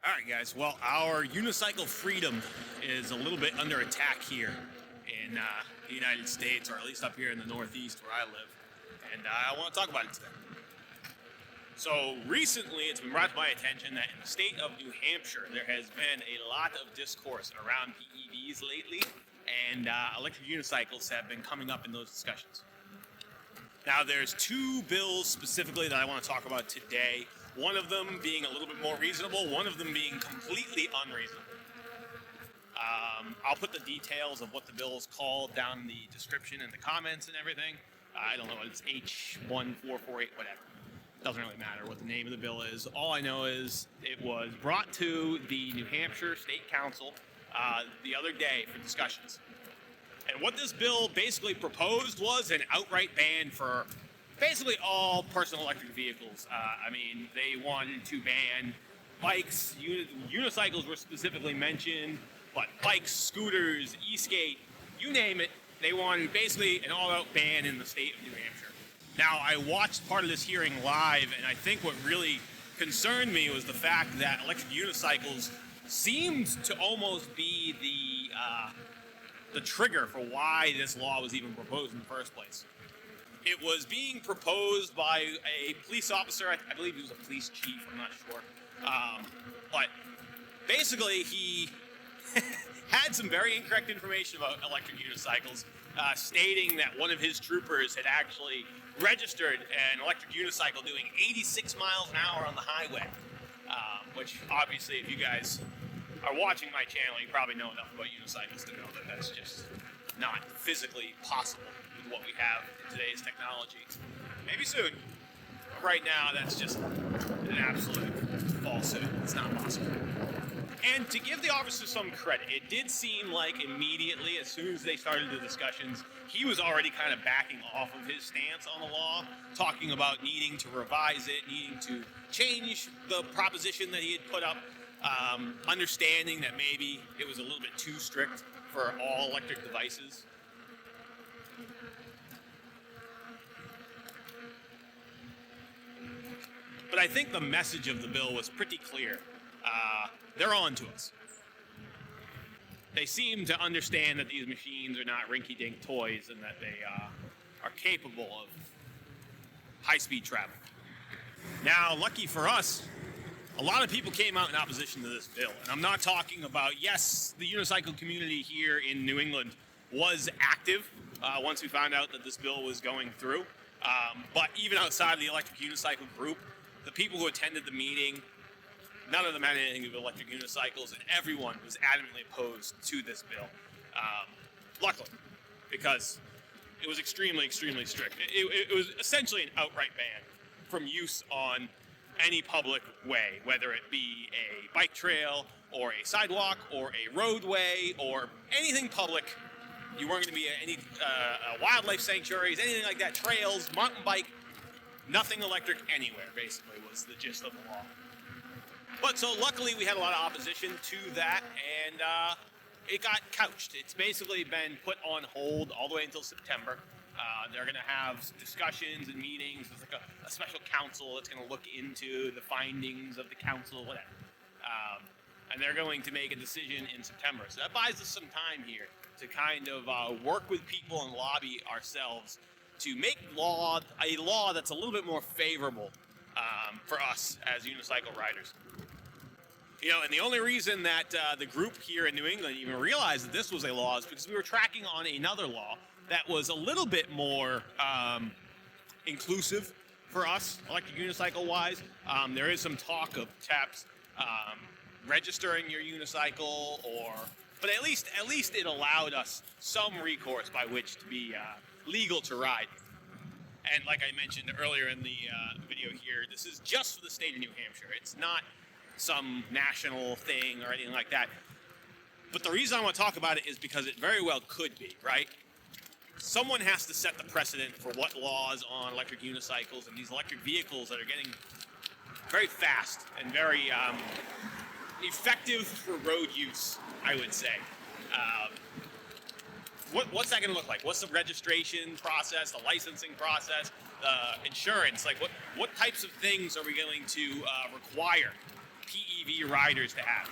All right, guys. Well, our unicycle freedom is a little bit under attack here in the United States, or at least up here in the Northeast where I live. And I want to talk about it today. So recently, it's been brought to my attention that in the state of New Hampshire, there has been a lot of discourse around PEVs lately, and electric unicycles have been coming up in those discussions. Now, there's two bills specifically that I want to talk about today. One of them being a little bit more reasonable, one of them being completely unreasonable. I'll put the details of what the bill is called down in the description and the comments and everything. I don't know, it's H1448, whatever. Doesn't really matter what the name of the bill is. All I know is it was brought to the New Hampshire State Council the other day for discussions. And what this bill basically proposed was an outright ban for basically all personal electric vehicles. They wanted to ban bikes, unicycles were specifically mentioned, but bikes, scooters, e-skate, you name it, they wanted basically an all-out ban in the state of New Hampshire. Now, I watched part of this hearing live, and I think what really concerned me was the fact that electric unicycles seemed to almost be the trigger for why this law was even proposed in the first place. It was being proposed by a police officer, I believe he was a police chief, I'm not sure. But basically he had some very incorrect information about electric unicycles, stating that one of his troopers had actually registered an electric unicycle doing 86 miles an hour on the highway, which obviously if you guys are watching my channel, you probably know enough about unicycles to know that that's just not physically possible with what we have in today's technology. Maybe soon, but right now that's just an absolute falsehood. It's not possible. And to give the officer some credit, it did seem like immediately, as soon as they started the discussions, he was already kind of backing off of his stance on the law, talking about needing to revise it, needing to change the proposition that he had put up, understanding that maybe it was a little bit too strict for all electric devices. But I think the message of the bill was pretty clear. They're on to us. They seem to understand that these machines are not rinky-dink toys and that they are capable of high-speed travel. Now, lucky for us, a lot of people came out in opposition to this bill. And I'm not talking about, yes, the unicycle community here in New England was active once we found out that this bill was going through. But even outside of the electric unicycle group, the people who attended the meeting, none of them had anything to do with electric unicycles, and everyone was adamantly opposed to this bill. Luckily, because it was extremely, extremely strict. It was essentially an outright ban from use on any public way, whether it be a bike trail or a sidewalk or a roadway or anything public. You weren't going to be at any wildlife sanctuaries, anything like that, trails, mountain bike, nothing electric anywhere, basically, was the gist of the law. But so luckily we had a lot of opposition to that, and it got couched. It's basically been put on hold all the way until September. They're going to have discussions and meetings. There's like a special council that's going to look into the findings of the council, whatever. And they're going to make a decision in September. So that buys us some time here to kind of work with people and lobby ourselves to make a law that's a little bit more favorable for us as unicycle riders. You know, and the only reason that the group here in New England even realized that this was a law is because we were tracking on another law that was a little bit more inclusive for us, electric unicycle-wise. There is some talk of TEPs registering your unicycle, but at least it allowed us some recourse by which to be legal to ride. And like I mentioned earlier in the video here, this is just for the state of New Hampshire. It's not some national thing or anything like that. But the reason I want to talk about it is because it very well could be, right? Someone has to set the precedent for what laws on electric unicycles and these electric vehicles that are getting very fast and very effective for road use, I would say. What's that going to look like? What's the registration process, the licensing process, the insurance? Like what types of things are we going to require PEV riders to have.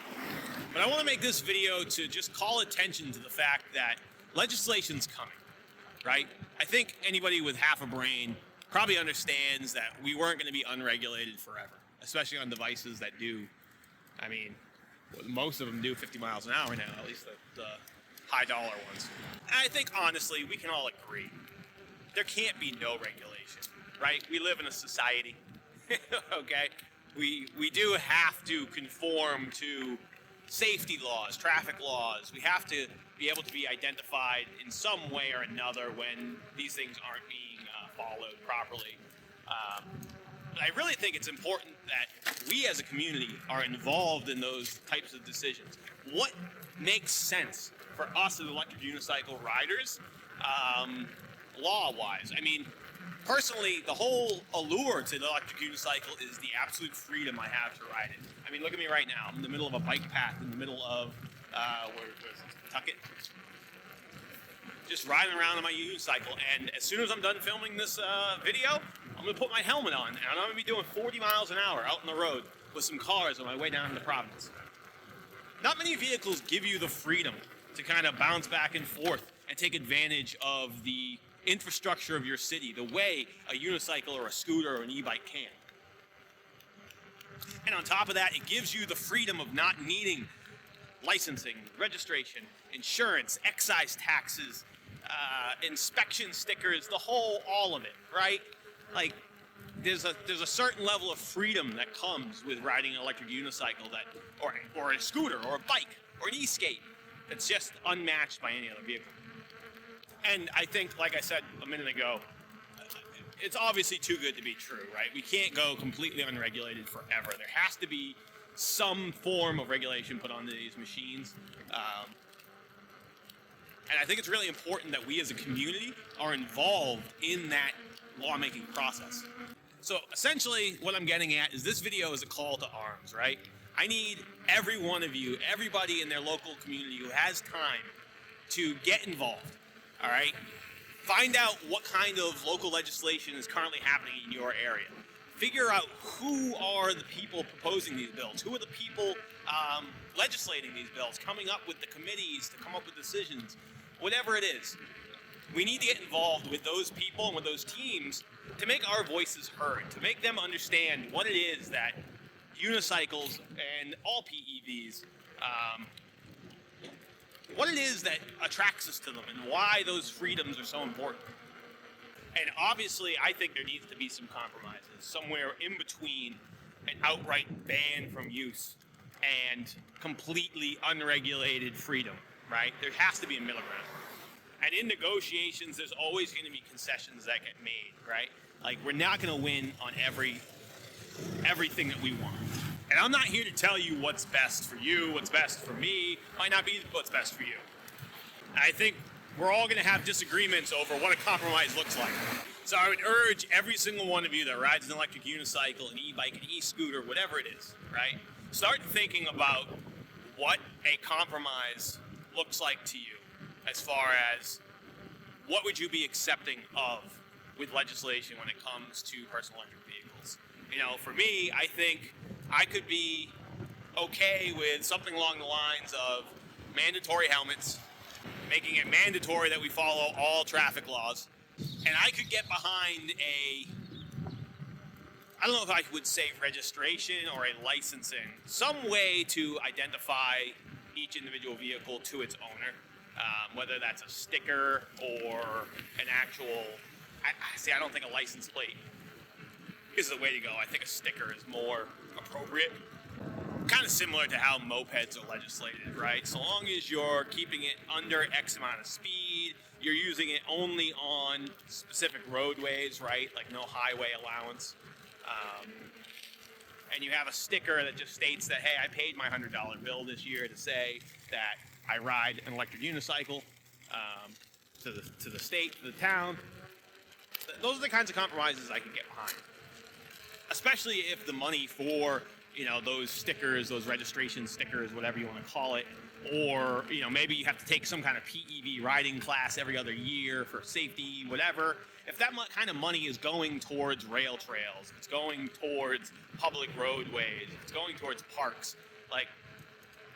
But I want to make this video to just call attention to the fact that legislation's coming, right? I think anybody with half a brain probably understands that we weren't going to be unregulated forever, especially on devices that do, I mean, most of them do 50 miles an hour now, at least the high dollar ones. And I think honestly, we can all agree, there can't be no regulation, right? We live in a society, okay? We do have to conform to safety laws, traffic laws. We have to be able to be identified in some way or another when these things aren't being followed properly. But I really think it's important that we as a community are involved in those types of decisions. What makes sense for us as electric unicycle riders, law-wise? I mean, personally, the whole allure to the electric unicycle is the absolute freedom I have to ride it. I mean, look at me right now. I'm in the middle of a bike path, in the middle of, where's Tucket? Just riding around on my unicycle, and as soon as I'm done filming this video, I'm going to put my helmet on, and I'm going to be doing 40 miles an hour out on the road with some cars on my way down to Providence. Not many vehicles give you the freedom to kind of bounce back and forth and take advantage of the infrastructure of your city the way a unicycle or a scooter or an e-bike can. And on top of that, it gives you the freedom of not needing licensing, registration, insurance, excise taxes, inspection stickers, all of it, right? Like, there's a certain level of freedom that comes with riding an electric unicycle or a scooter or a bike or an e-skate that's just unmatched by any other vehicle. And I think, like I said a minute ago, it's obviously too good to be true, right? We can't go completely unregulated forever. There has to be some form of regulation put onto these machines. And I think it's really important that we as a community are involved in that lawmaking process. So essentially what I'm getting at is this video is a call to arms, right? I need every one of you, everybody in their local community who has time to get involved, all right? Find out what kind of local legislation is currently happening in your area. Figure out who are the people proposing these bills, who are the people legislating these bills, coming up with the committees to come up with decisions, whatever it is. We need to get involved with those people and with those teams to make our voices heard, to make them understand what it is that unicycles and all PEVs, what it is that attracts us to them and why those freedoms are so important. And obviously, I think there needs to be some compromises, somewhere in between an outright ban from use and completely unregulated freedom, right? There has to be a middle ground. And in negotiations, there's always going to be concessions that get made, right? Like, we're not going to win on everything that we want. And I'm not here to tell you what's best for you, what's best for me, might not be what's best for you. I think we're all going to have disagreements over what a compromise looks like. So I would urge every single one of you that rides an electric unicycle, an e-bike, an e-scooter, whatever it is, right? Start thinking about what a compromise looks like to you, as far as what would you be accepting of with legislation when it comes to personal electric vehicles. You know, for me, I think I could be okay with something along the lines of mandatory helmets, making it mandatory that we follow all traffic laws, and I could get behind I don't know if I would say registration or a licensing, some way to identify each individual vehicle to its owner, whether that's a sticker or an actual, I don't think a license plate is the way to go. I think a sticker is more appropriate. Kind of similar to how mopeds are legislated, right? So long as you're keeping it under X amount of speed, you're using it only on specific roadways, right? Like no highway allowance. And you have a sticker that just states that, hey, I paid my $100 bill this year to say that I ride an electric unicycle to the state, to the town. Those are the kinds of compromises I can get behind. Especially if the money for those stickers, those registration stickers, whatever you want to call it, or maybe you have to take some kind of PEV riding class every other year for safety, whatever. If that kind of money is going towards rail trails, it's going towards public roadways, it's going towards parks, like,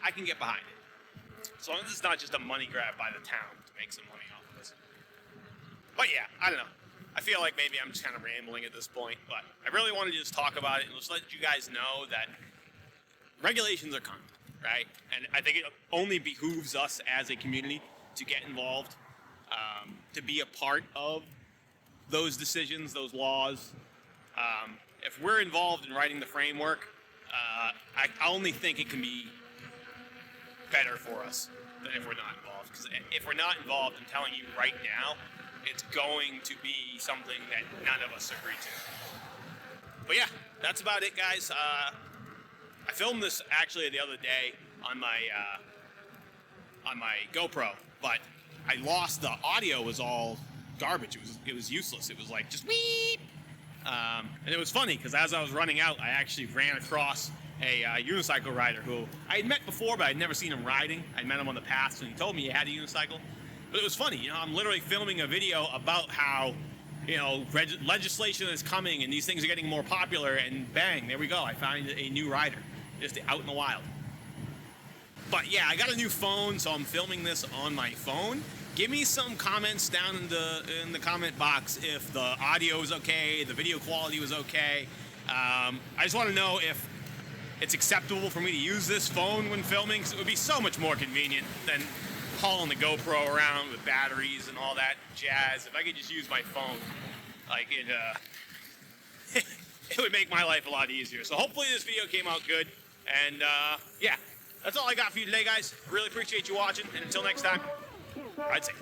I can get behind it. So this is not just a money grab by the town to make some money off of this. But yeah, I don't know. I feel like maybe I'm just kind of rambling at this point, but I really wanted to just talk about it and just let you guys know that regulations are coming, right? And I think it only behooves us as a community to get involved, to be a part of those decisions, those laws. If we're involved in writing the framework, I only think it can be better for us than if we're not involved. Because if we're not involved, I'm telling you right now, it's going to be something that none of us agree to. But yeah, that's about it, guys. I filmed this actually the other day on my GoPro, but I lost the audio. Was all garbage. It was useless. It was like just weep. And it was funny because as I was running out, I actually ran across a unicycle rider who I had met before, but I'd never seen him riding. I'd met him on the path, and he told me he had a unicycle. But it was funny, I'm literally filming a video about how, legislation is coming and these things are getting more popular, and bang, there we go. I found a new rider, just out in the wild. But yeah, I got a new phone, so I'm filming this on my phone. Give me some comments down in the comment box if the audio is okay, the video quality was okay. I just want to know if it's acceptable for me to use this phone when filming, because it would be so much more convenient than hauling the GoPro around with batteries and all that jazz. If I could just use my phone, like it would make my life a lot easier. So hopefully this video came out good. And yeah, that's all I got for you today, guys. Really appreciate you watching. And until next time, ride safe.